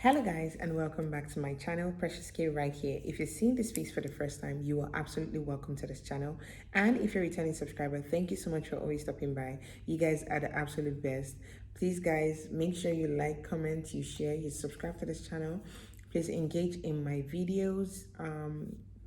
Hello guys, and welcome back to my channel, Precious K right here. If you're seeing this face for the first time, you are absolutely welcome to this channel. And if you're a returning subscriber, thank you so much for always stopping by. You guys are the absolute best. Please guys, make sure you like, comment, you share, you subscribe to this channel. Please engage in my videos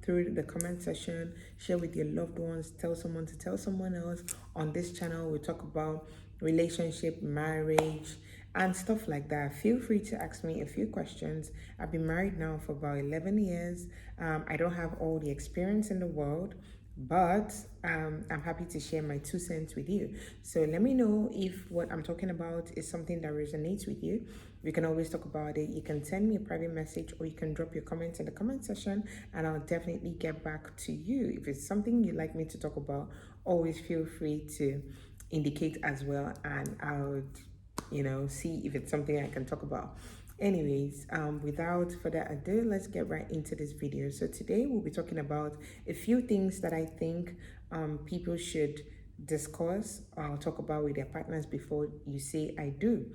through the comment section, share with your loved ones, tell someone to tell someone else. On this channel, we talk about relationship, marriage, and stuff like that. Feel free to ask me a few questions. I've been married now for about 11 years. I don't have all the experience in the world, but I'm happy to share my 2 cents with you. So let me know if what I'm talking about is something that resonates with you. We can always talk about it. You can send me a private message or you can drop your comments in the comment section and I'll definitely get back to you. If it's something you'd like me to talk about, always feel free to indicate as well and I'll see if it's something I can talk about. Anyways, without further ado, let's get right into this video. So today we'll be talking about a few things that I think people should discuss or talk about with their partners before you say I do.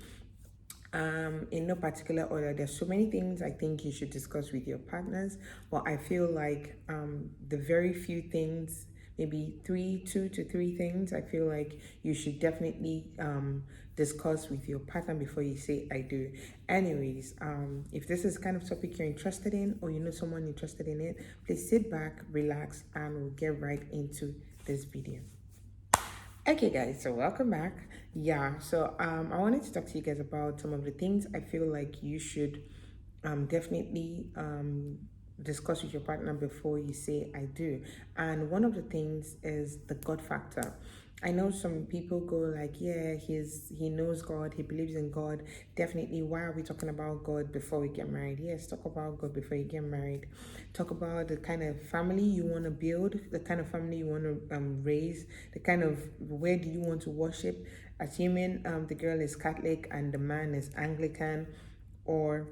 In no particular order, there's so many things I think you should discuss with your partners, but I feel like the very few things, maybe 2 to 3 things, I feel like you should definitely discuss with your partner before you say I do. Anyways, if this is kind of topic you're interested in or you know someone interested in it, please sit back, relax, and we'll get right into this video. Okay guys, so welcome back. So I wanted to talk to you guys about some of the things I feel like you should definitely discuss with your partner before you say I do. And one of the things is the God factor. I know some people go like, yeah, he knows God, he believes in God. Definitely, why are we talking about God before we get married? Yes, talk about God before you get married. Talk about the kind of family you want to build, the kind of family you want to raise, the kind of where do you want to worship. Assuming the girl is Catholic and the man is Anglican, or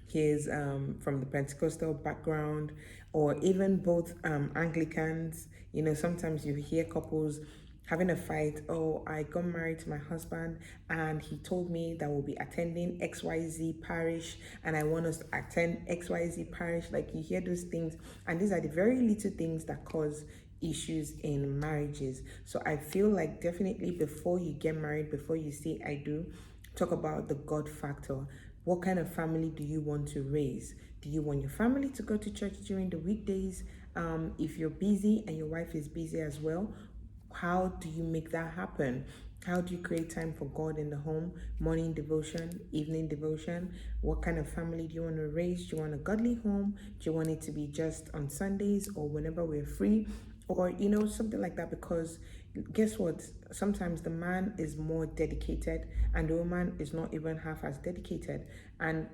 he's from the Pentecostal background, or even both Anglicans. Sometimes you hear couples having a fight. Oh, I got married to my husband and he told me that we'll be attending XYZ parish and I want us to attend XYZ parish. Like, you hear those things, and these are the very little things that cause issues in marriages. So I feel like definitely before you get married, before you say I do, talk about the God factor. What kind of family do you want to raise? Do you want your family to go to church during the weekdays? If you're busy and your wife is busy as well, how do you make that happen? How do you create time for God in the home? Morning devotion, evening devotion. What kind of family do you want to raise? Do you want a godly home? Do you want it to be just on Sundays or whenever we're free? Or, something like that. Because guess what? Sometimes the man is more dedicated and the woman is not even half as dedicated. And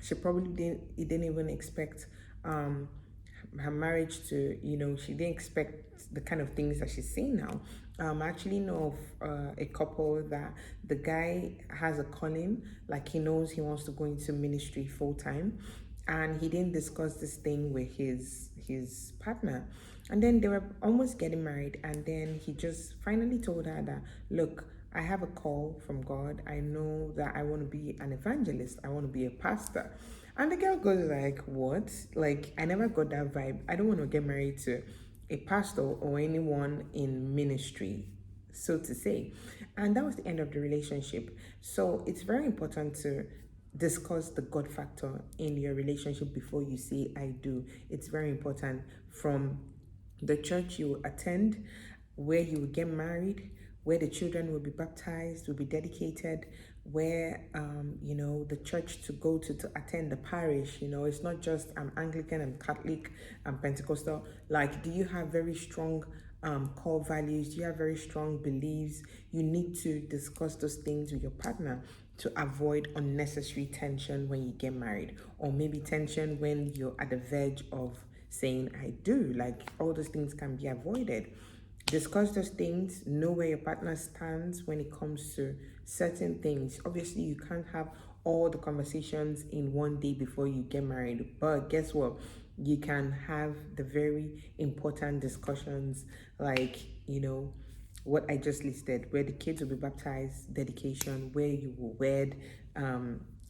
she probably didn't even expect her marriage to, she didn't expect the kind of things that she's seeing now. I actually know of a couple that the guy has a calling, like he knows he wants to go into ministry full time, and he didn't discuss this thing with his partner. And then they were almost getting married, and then he just finally told her that, look, I have a call from God. I know that I want to be an evangelist. I want to be a pastor. And the girl goes like, what? Like, I never got that vibe. I don't want to get married to a pastor or anyone in ministry, so to say. And that was the end of the relationship. So it's very important to discuss the God factor in your relationship before you say I do. It's very important, from the church you attend, where you will get married, where the children will be baptized, will be dedicated, where the church to go to attend the parish. It's not just I'm Anglican, I'm Catholic, I'm Pentecostal. Like, do you have very strong core values? Do you have very strong beliefs? You need to discuss those things with your partner to avoid unnecessary tension when you get married, or maybe tension when you're at the verge of saying I do. Like, all those things can be avoided. Discuss those things, know where your partner stands when it comes to certain things. Obviously, you can't have all the conversations in one day before you get married, but guess what? You can have the very important discussions, like, what I just listed, where the kids will be baptized, dedication, where you will wed,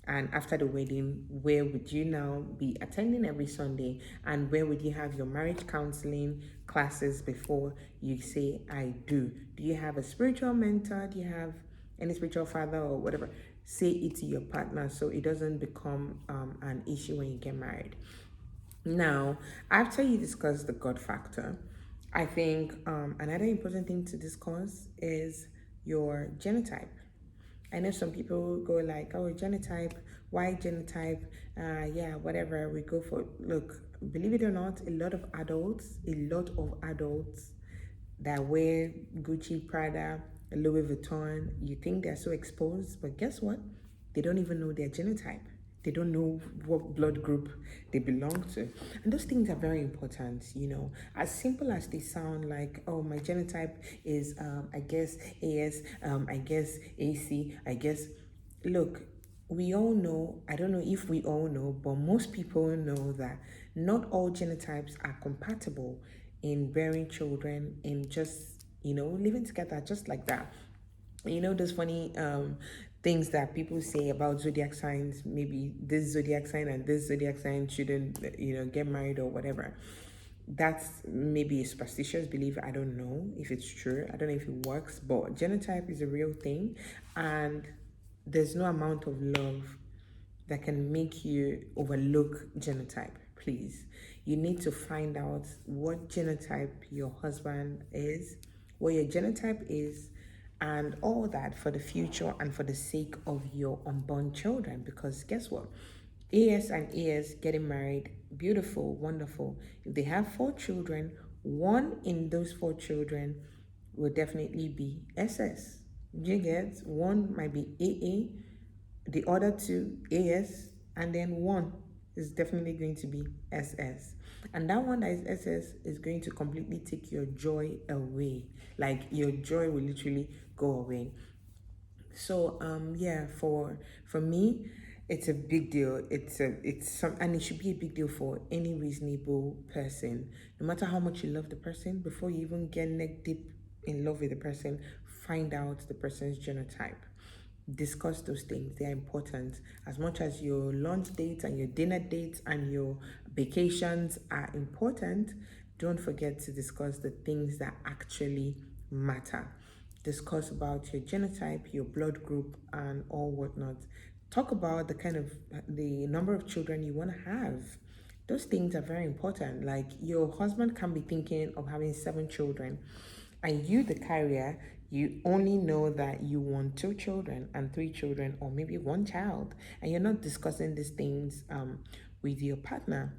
And after the wedding, where would you now be attending every Sunday? And where would you have your marriage counseling classes before you say, I do? Do you have a spiritual mentor? Do you have any spiritual father or whatever? Say it to your partner so it doesn't become an issue when you get married. Now, after you discuss the God factor, I think another important thing to discuss is your genotype. I know some people go like, oh, genotype, why genotype? Yeah, whatever, we go for. Look, believe it or not, a lot of adults that wear Gucci, Prada, Louis Vuitton, you think they're so exposed, but guess what? They don't even know their genotype. They don't know what blood group they belong to. And those things are very important, As simple as they sound, like, oh, my genotype is, I guess, AS, I guess, AC, I guess. Look, we all know, I don't know if we all know, but most people know that not all genotypes are compatible in bearing children, in just, living together just like that. Those funny things that people say about zodiac signs, maybe this zodiac sign and this zodiac sign shouldn't, get married or whatever. That's maybe a superstitious belief. I don't know if it's true. I don't know if it works, but genotype is a real thing. And there's no amount of love that can make you overlook genotype. Please, you need to find out what genotype your husband is, what your genotype is, and all that for the future and for the sake of your unborn children. Because guess what? AS and AS getting married, beautiful, wonderful. If they have 4 children, one in those 4 children will definitely be SS. You get, one might be AA, the other 2 AS, and then one is definitely going to be SS. And that one that is SS is going to completely take your joy away. Like, your joy will literally go away. So yeah, for me, it's a big deal. And it should be a big deal for any reasonable person. No matter how much you love the person, before you even get neck deep in love with the person, find out the person's genotype. Discuss those things. They are important. As much as your lunch dates and your dinner dates and your vacations are important, don't forget to discuss the things that actually matter. Discuss about your genotype, your blood group, and all whatnot. Talk about the number of children you want to have. Those things are very important. Like, your husband can be thinking of having 7 children, and you, the carrier, you only know that you want 2 children and 3 children, or maybe 1 child, and you're not discussing these things with your partner.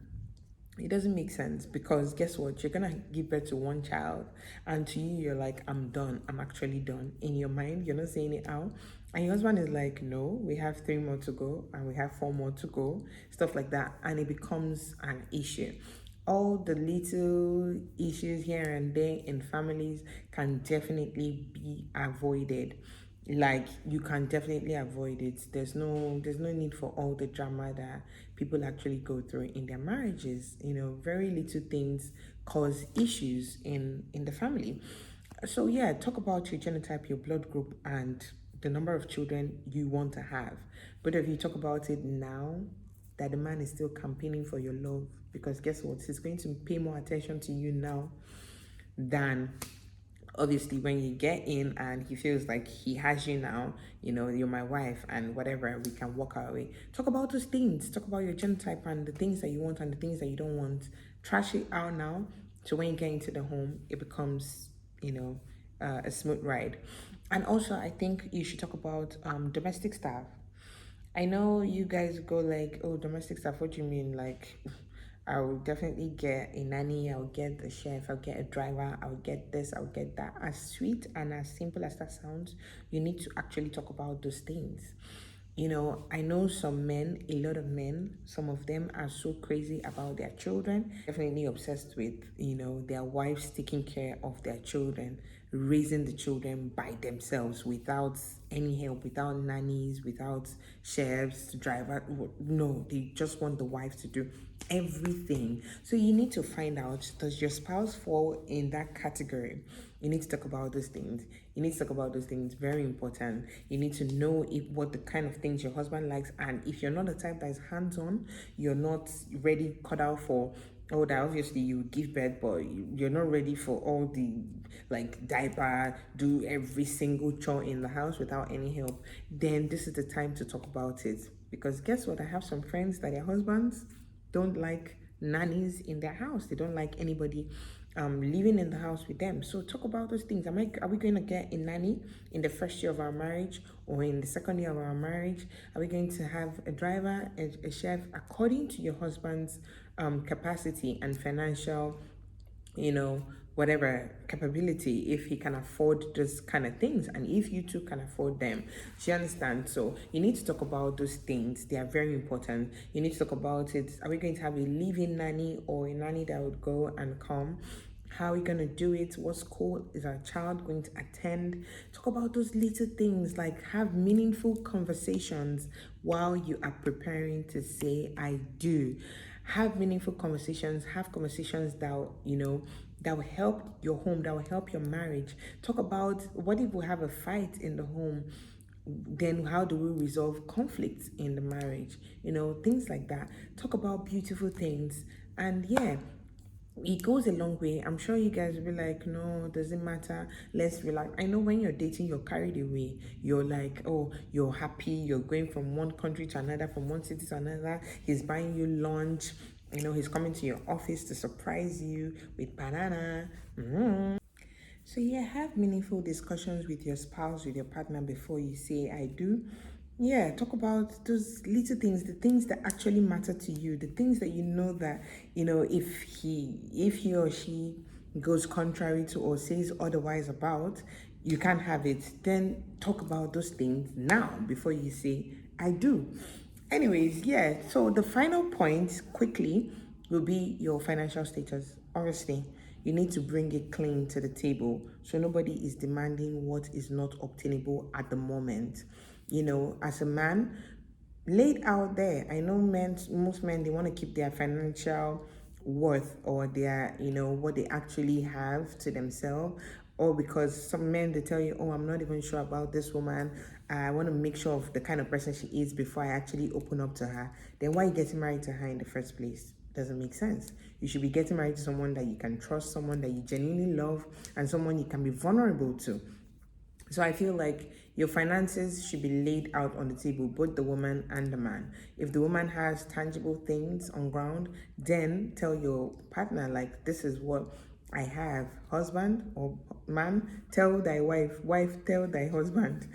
It doesn't make sense, because guess what? You're gonna give birth to 1 child, and to you, you're like, I'm done. I'm actually done. In your mind, you're not saying it out. And your husband is like, no, we have 3 more to go, and we have 4 more to go, stuff like that. And it becomes an issue. All the little issues here and there in families can definitely be avoided. Like, you can definitely avoid it. There's no need for all the drama that people actually go through in their marriages. Very little things cause issues in the family. So yeah, talk about your genotype, your blood group, and the number of children you want to have. But if you talk about it now, that the man is still campaigning for your love, because guess what? He's going to pay more attention to you now than obviously when you get in and he feels like he has you now, you're my wife and whatever, we can walk our way. Talk about those things. Talk about your genotype and the things that you want and the things that you don't want. Trash it out now, so when you get into the home, it becomes, a smooth ride. And also, I think you should talk about domestic staff. I know you guys go like, oh, domestic staff, what do you mean? Like, I'll definitely get a nanny, I'll get a chef, I'll get a driver, I'll get this, I'll get that. As sweet and as simple as that sounds, you need to actually talk about those things. I know some men, a lot of men, some of them are so crazy about their children, definitely obsessed with, their wives taking care of their children, raising the children by themselves without any help, without nannies, without chefs, driver. No, they just want the wife to do everything. So you need to find out, does your spouse fall in that category? You need to talk about those things. You need to talk about those things. Very important. You need to know if what the kind of things your husband likes, and if you're not the type that is hands-on, you're not ready cut out for, oh, that obviously you give birth, but you're not ready for all the like diaper, do every single chore in the house without any help, then this is the time to talk about it. Because guess what? I have some friends that their husbands don't like nannies in their house. They don't like anybody living in the house with them. So talk about those things. Are we going to get a nanny in the first year of our marriage, or in the second year of our marriage? Are we going to have a driver, a chef, according to your husband's capacity and financial, whatever capability, if he can afford those kind of things, and if you two can afford them? Do you understand? So you need to talk about those things. They are very important. You need to talk about it. Are we going to have a live-in nanny, or a nanny that would go and come? How are we going to do it? What school is our child going to attend? Talk about those little things. Like, have meaningful conversations while you are preparing to say I do. Have meaningful conversations. Have conversations that that will help your home, that will help your marriage. Talk about, what if we have a fight in the home? Then how do we resolve conflicts in the marriage? Things like that. Talk about beautiful things. And yeah, it goes a long way. I'm sure you guys will be like, no, doesn't matter, let's relax. I know when you're dating, you're carried away. You're like, oh, you're happy, you're going from one country to another, from one city to another. He's buying you lunch, he's coming to your office to surprise you with banana. So yeah, have meaningful discussions with your spouse, with your partner, before you say I do. Yeah, talk about those little things, the things that actually matter to you, the things that that, if he or she goes contrary to or says otherwise about, you can't have it. Then talk about those things now before you say I do. Anyways, yeah, so the final point quickly will be your financial status. Obviously, you need to bring it clean to the table, so nobody is demanding what is not obtainable at the moment. As a man, laid out there. I know most men, they want to keep their financial worth, or their, what they actually have, to themselves. Or because some men, they tell you, oh, I'm not even sure about this woman. I want to make sure of the kind of person she is before I actually open up to her. Then why are you getting married to her in the first place? Doesn't make sense. You should be getting married to someone that you can trust, someone that you genuinely love, and someone you can be vulnerable to. So I feel like your finances should be laid out on the table, both the woman and the man. If the woman has tangible things on ground, then tell your partner, like, this is what I have. Husband or man, tell thy wife. Wife, tell thy husband,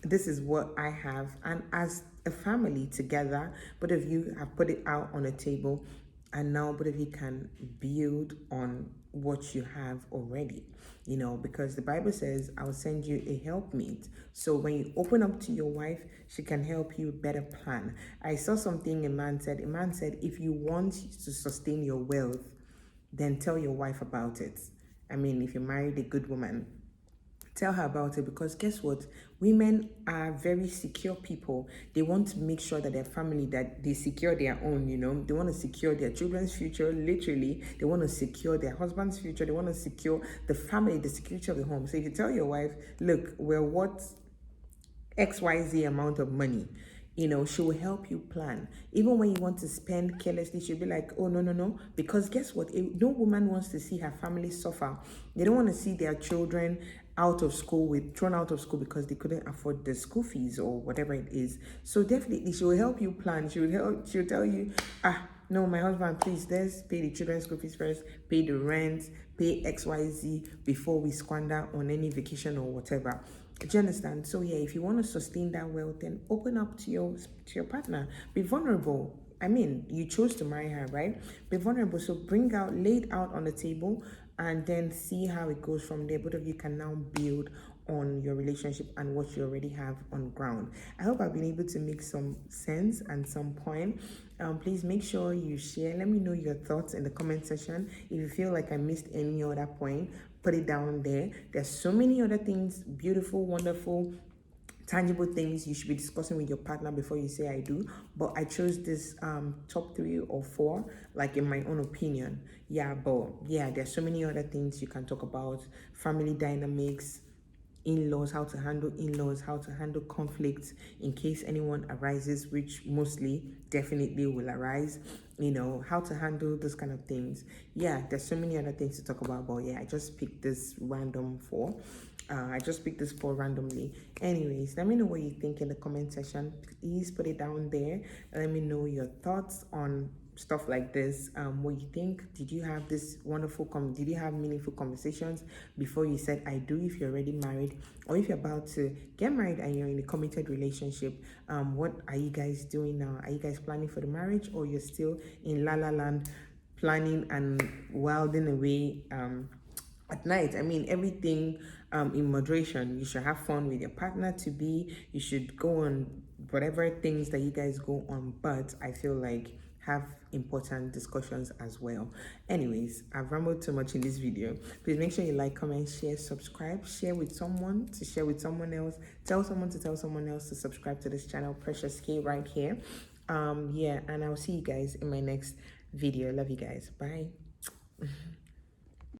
this is what I have. And as a family together, both of you have put it out on the table, and now both of you can build on what you have already, because the Bible says, I'll send you a helpmeet. So when you open up to your wife, she can help you better plan. I saw something a man said, if you want to sustain your wealth, then tell your wife about it. I mean, if you married a good woman, tell her about it, because guess what? Women are very secure people. They want to make sure that their family, that they secure their own, They want to secure their children's future, literally. They want to secure their husband's future. They want to secure the family, the security of the home. So if you tell your wife, look, we're what XYZ amount of money, she will help you plan. Even when you want to spend carelessly, she'll be like, oh, no. Because guess what? No woman wants to see her family suffer. They don't want to see their children thrown out of school because they couldn't afford the school fees or whatever it is. So definitely she will help you plan. She'll tell you, no, my husband, please, let's pay the children's school fees first, pay the rent, pay XYZ before we squander on any vacation or whatever. Do you understand? So yeah, if you want to sustain that wealth, then open up to your partner. Be vulnerable. I mean, you chose to marry her, right? Be vulnerable. So lay it out on the table, and then see how it goes from there. Both of you can now build on your relationship and what you already have on ground. I hope I've been able to make some sense and some point. Please make sure you share. Let me know your thoughts in the comment section. If you feel like I missed any other point, put it down there. There's so many other things, beautiful, wonderful, tangible things you should be discussing with your partner before you say I do. But I chose this top 3 or 4, like in my own opinion. Yeah, but yeah, there's so many other things you can talk about: family dynamics, in-laws, how to handle in-laws, how to handle conflicts in case anyone arises, which mostly definitely will arise, how to handle those kind of things. Yeah, there's so many other things to talk about, but yeah, I just picked this random 4. I just picked this 4 randomly. Anyways, let me know what you think in the comment section. Please put it down there. Let me know your thoughts on stuff like this. What you think? Did you have this wonderful did you have meaningful conversations before you said I do, if you're already married, or if you're about to get married and you're in a committed relationship? What are you guys doing now? Are you guys planning for the marriage, or you're still in la la land, planning and wilding away at night? I mean, everything in moderation. You should have fun with your partner to be. You should go on whatever things that you guys go on, but I feel like have important discussions as well. Anyways, I've rambled too much in this video. Please make sure you like, comment, share, subscribe, share with someone to share with someone else, tell someone to tell someone else to subscribe to this channel, Precious K, right here. Yeah, and I'll see you guys in my next video. Love you guys. Bye.